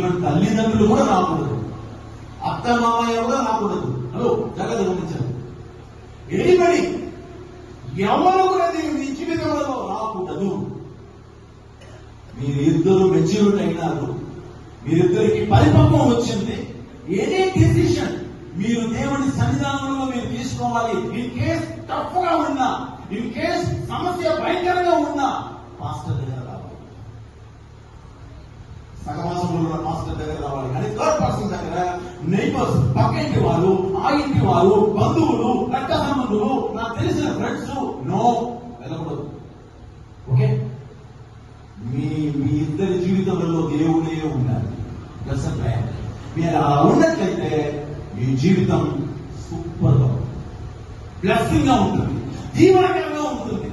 Even తల్లిదండ్రులు కూడా రాకూడదు, అత్త మామయ్య కూడా రాకూడదు. హలో, జాగ్రత్త గమనించండి. ఎనిబడి ఎవరు కూడా మీ జీవితంలో రాకూడదు. మీరిద్దరు మెచ్యూరిటీ అయినారు, మీరిద్దరికి పరిపక్వం వచ్చింది. ఎనీ డిసిషన్ మీరు దేవుని సన్నిధానంలో మీరు తీసుకోవాలి. ఇన్ కేస్ టఫ్ గా ఉన్నా, ఇన్ కేస్ సమస్య భయంకరంగా ఉన్నా పాస్టర్ దగ్గర రావాలి, సహవాసంలో ఉన్న పాస్టర్ దగ్గర రావాలి. కానీ థర్డ్ పర్సన్ దగ్గర నైబర్స్, పక్కింటి వారు, ఆ ఇంటి వారు, బంధువులు, రక్త సంబంధులు, నాకు తెలిసిన ఫ్రెండ్స్ నో, వెళ్ళకూడదు. ఓకే, మీ ఇద్దరి జీవితంలో దేవుడే ఉండాలి. మీరు అలా ఉన్నట్లయితే మీ జీవితం సూపర్ గా బ్లెస్సింగ్ గా ఉంటుంది, దీవెనకరంగా ఉంటుంది.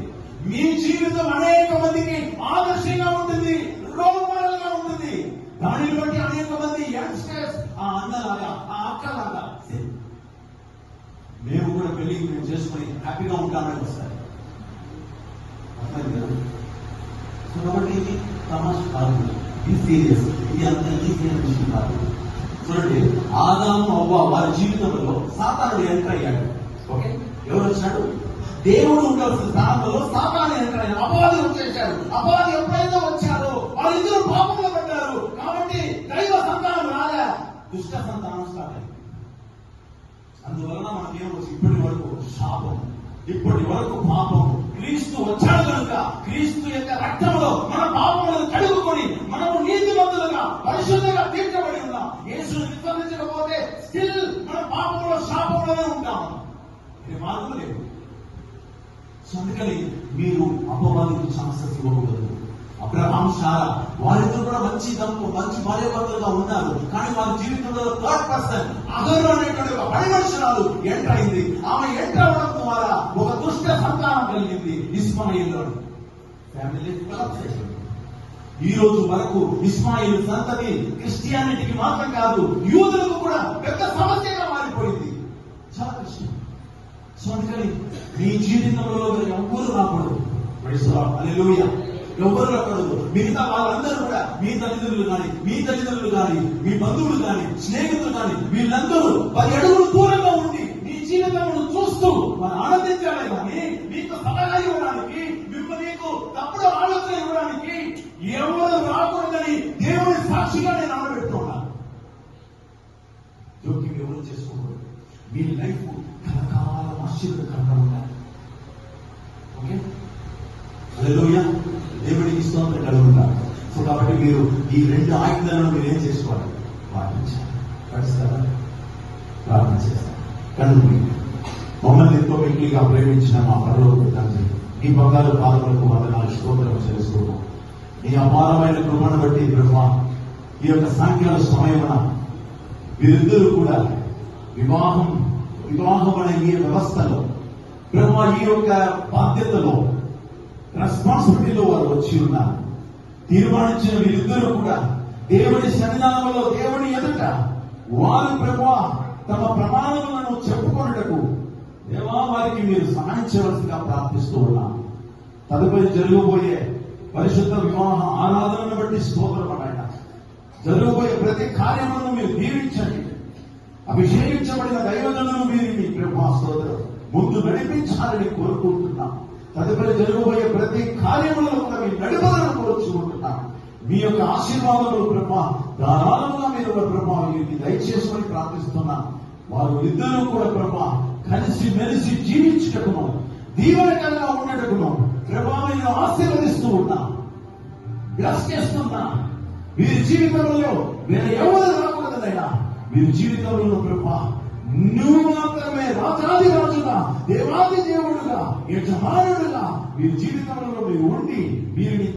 మీ జీవితం అనేక మందికి ఆదర్శంగా ఉంటుంది, రోల్ మోడల్ గా ఉంటుంది. దానిని బట్టి అనేక మంది యంగ్స్టర్స్ ఆ అన్నలాగా, ఆ అక్కలాగా మేము కూడా పెళ్లి మేము చేసుకుని హ్యాపీగా ఉంటామని వస్తారు. అర్థమైంది కదా? సో కాబట్టి ఇది తమాష కాదు, ఇది సీరియస్. ఇది అంత ఈజీ అనే విషయం కాదు. చూడండి, ఆదాము అవ్వ వారి జీవితంలో సాతానుడు ఎంటర్ అయ్యాడు. ఓకే, ఎవరు వచ్చాడు? దేవుడు ఉండాల్సిన స్థానంలో సాతాను ఎంటర్ అయ్యాడు. అపవాది వచ్చేసాడు. అపవాది ఎప్పుడైతే వచ్చారో వాళ్ళిద్దరూ పాపంలో పడ్డారు. కాబట్టి దైవ సంతానం రాలే, దుష్ట సంతానం స్టార్ట్ అయింది. అందువలన మనకేమో ఇప్పటి వరకు శాపం, ఇప్పటి వరకు పాపం. క్రీస్తు వచ్చాడు కనుక క్రీస్తు యొక్క రక్తంలో మన పాపములను కడుగుకొని మనము నీతిమంతులుగా పరిశుద్ధంగా తీర్చబడి ఉన్నాం. యేసును విశ్వసించకపోతే స్టిల్ మన పాపంలో శాపంలోనే ఉంటాం. ఇది మార్పు లేదు. సో అందుకని మీరు అపవాదికి ఛాన్సెస్ ఇవ్వకూడదు. అబ్రహాం, శారా వారిద్దరు కూడా మంచి భార్యాభర్తలుగా ఉన్నారు. కానీ వారి జీవితంలో థర్డ్ పర్సన్ అగరు అనేటువంటి ఒక పని మనుషురాలు ఎంటర్ అయింది. ఆమె ఎంటర్ అవడం ద్వారా ఒక దుష్ట సంతానం కలిగింది, ఇస్మాయిల్. ఫ్యామిలీ కొలాప్స్ చేసింది. ఈ రోజు వరకు ఇస్మాయిల్ సంతతి క్రిస్టియానిటీకి మాత్రం కాదు, యూదులకు కూడా పెద్ద సమస్యగా మారిపోయింది. చాలా కష్టం. సో అందుకని మీ జీవితంలో ఎవ్వరు రాకూడదు. హల్లెలూయా. ఎవరు రాకూడదు. మిగతా వాళ్ళందరూ కూడా మీ తల్లిదండ్రులు కానీ, మీ బంధువులు కానీ, స్నేహితులు కానీ, వీళ్ళందరూ 10 అడుగులు దూరంగా ఉండి మీ జీవితంలో చూస్తూ మనం ఆనందించాలి. కానీ మీకు సలహా ఇవ్వడానికి, మీకు తప్పుడు ఆలోచన ఇవ్వడానికి ఎవరు రాకూడదని దేవుని సాక్షిగా నేను ఆడబెట్టుకున్నాను. జోక్యం ఎవరు చేసుకోకూడదు. మీ లైఫ్ కలకాలం ఆశీర్వాదకరంగా ఉండాలి. ఓకే, హల్లెలూయా. దేవుడికి స్తోత్రం కలుగుతారు. సో కాబట్టి మీరు ఈ 2 ఆజ్ఞలను మీరు ఏం చేసుకోవాలి? పాటించాలి. పడుస్తారా? ప్రార్థన చేస్తారు. కనుక మమ్మల్ని ఎంతో మిక్కిలిగా ప్రేమించిన మా పరలోక తండ్రి, ఈ బంగారు పాదములకు వందనాలు, స్తోత్రం చేస్తున్నాం. ఈ అపారమైన కృపను బట్టి బ్రహ్మ, ఈ యొక్క సాయంకాల సమయమున వీరిద్దరూ కూడా వివాహం అనే ఈ వ్యవస్థలో బ్రహ్మ, ఈ యొక్క బాధ్యతలో, రెస్పాన్సిబిలిటీలో వారు వచ్చి ఉన్నారు. తీర్మానించిన వీరిద్దరూ కూడా దేవుని సన్నిధానంలో, దేవుని ఎదుట వారు ప్రభువా తమ ప్రమాణములను చెప్పుకొనుటకు దేవా వారికి మీరు సహాయం చేయవలసిందిగా ప్రార్థిస్తూ ఉన్నాను. తదుపరి జరగబోయే పరిశుద్ధ వివాహ ఆరాధనను బట్టి స్తోత్రపడాయన. జరగబోయే ప్రతి కార్యములను మీరు దీవించండి. అభిషేకించబడిన దైవజనులను మీరు మీ ప్రభువా స్తోత్రం ముందు నడిపించాలని కోరుకుంటున్నాం. తదుపరి జరగబోయే ప్రతి కార్యములను కూడా మీ నడుపుదలను కోరుచుకుంటున్నాం. మీ యొక్క ఆశీర్వాదములు బ్రహ్మ ధారాళంగా మీరు బ్రహ్మ వీరికి దయచేసుకొని ప్రార్థిస్తున్నాం. వారు ఇద్దరూ కూడా బ్రహ్మ కలిసి మెలిసి జీవించటకును, దీవెనకరంగా ఉండటకును బ్రహ్మ మీరు ఆశీర్వదిస్తూ ఉన్నా, బ్లెస్ చేస్తున్నా. వీరి జీవితంలో వేరే ఎవరు రాకూడదైనా వీరి జీవితంలో బ్రహ్మ నువ్వు మాత్రమే రాజాది రాజుగా, దేవాది దేవుడుగా, యజమానుడుగా వీరి జీవితంలో మీరు ఉండి వీరిని